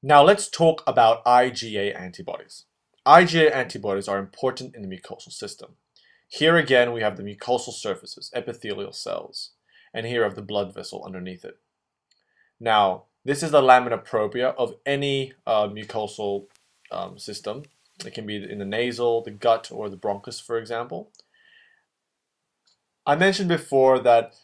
Now let's talk about IgA antibodies. IgA antibodies are important in the mucosal system. Here again we have the mucosal surfaces, epithelial cells, and here have the blood vessel underneath it. Now this is the lamina propria of any mucosal system. It can be in the nasal, the gut, or the bronchus, for example. I mentioned before that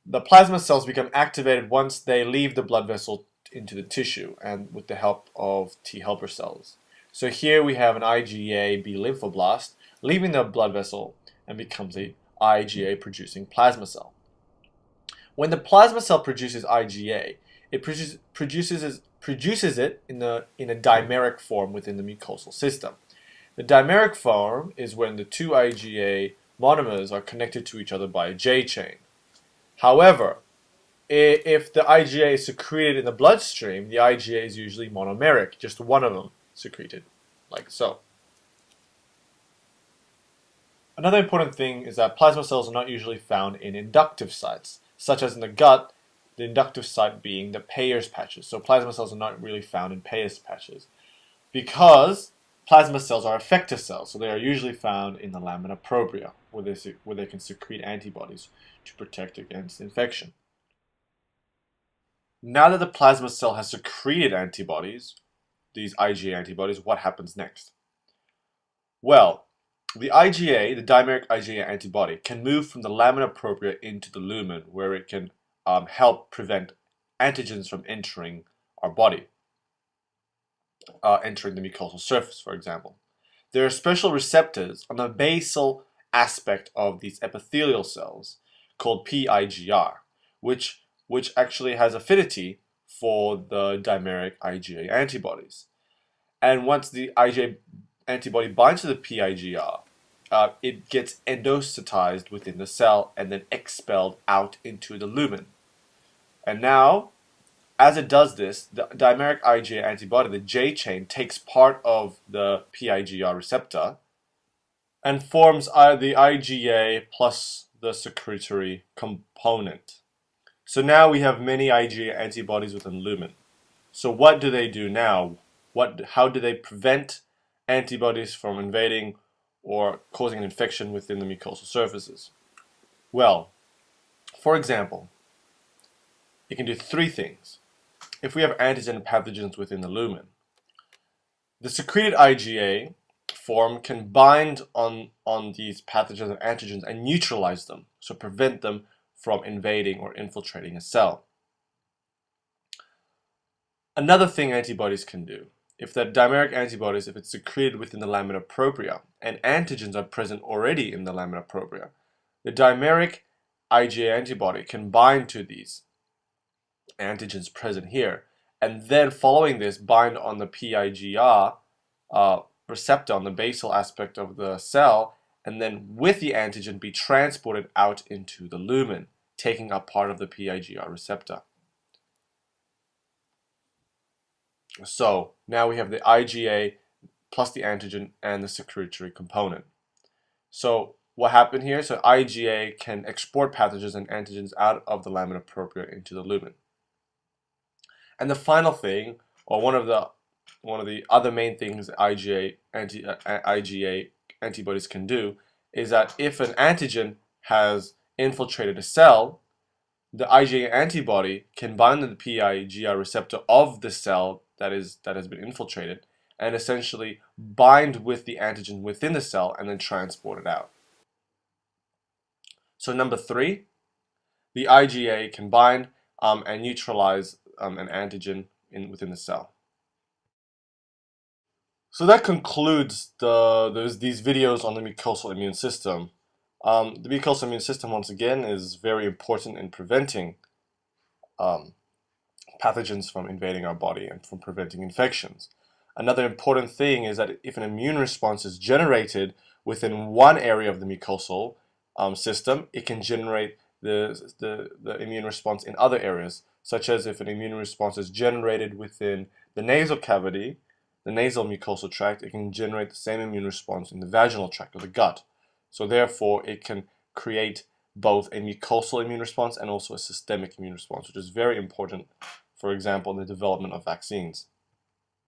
the plasma cells become activated once they leave the blood vessel into the tissue and with the help of T helper cells. So here we have an IgA B lymphoblast leaving the blood vessel and becomes a IgA producing plasma cell. When the plasma cell produces IgA, it produces it in a dimeric form within the mucosal system. The dimeric form is when the two IgA monomers are connected to each other by a J chain. However, if the IgA is secreted in the bloodstream, the IgA is usually monomeric, just one of them secreted, like so. Another important thing is that plasma cells are not usually found in inductive sites, such as in the gut, the inductive site being the Peyer's patches. So plasma cells are not really found in Peyer's patches because plasma cells are effector cells, so they are usually found in the lamina propria, where they can secrete antibodies to protect against infection. Now that the plasma cell has secreted antibodies, these IgA antibodies, what happens next? Well, the IgA, the dimeric IgA antibody, can move from the lamina propria into the lumen, where it can help prevent antigens from entering our body, entering the mucosal surface, for example. There are special receptors on the basal aspect of these epithelial cells called PIGR, which actually has affinity for the dimeric IgA antibodies. And once the IgA antibody binds to the PIGR, it gets endocytized within the cell and then expelled out into the lumen. And now, as it does this, the dimeric IgA antibody, the J chain, takes part of the PIGR receptor and forms the IgA plus the secretory component. So now we have many IgA antibodies within the lumen. So what do they do now? How do they prevent antibodies from invading or causing an infection within the mucosal surfaces? Well, for example, it can do three things. If we have antigen pathogens within the lumen, the secreted IgA form can bind on these pathogens and antigens and neutralize them, so prevent them from invading or infiltrating a cell. Another thing antibodies can do, if the dimeric antibodies, if it's secreted within the lamina propria and antigens are present already in the lamina propria, the dimeric IgA antibody can bind to these antigens present here, and then following this bind on the PIGR receptor on the basal aspect of the cell, and then with the antigen be transported out into the lumen, taking up part of the PIGR receptor. So now we have the IgA plus the antigen and the secretory component. So what happened here? So IgA can export pathogens and antigens out of the lamina propria into the lumen. And the final thing, or one of the other main things that IgA antibodies can do, is that if an antigen has infiltrated a cell, the IgA antibody can bind to the PIGR receptor of the cell that has been infiltrated and essentially bind with the antigen within the cell and then transport it out. So number 3, the IgA can bind and neutralize an antigen within the cell. So that concludes these videos on the mucosal immune system. The mucosal immune system, once again, is very important in preventing pathogens from invading our body and from preventing infections. Another important thing is that if an immune response is generated within one area of the mucosal system, it can generate the immune response in other areas, such as if an immune response is generated within the nasal cavity, the nasal mucosal tract, it can generate the same immune response in the vaginal tract or the gut. So therefore, it can create both a mucosal immune response and also a systemic immune response, which is very important, for example, in the development of vaccines.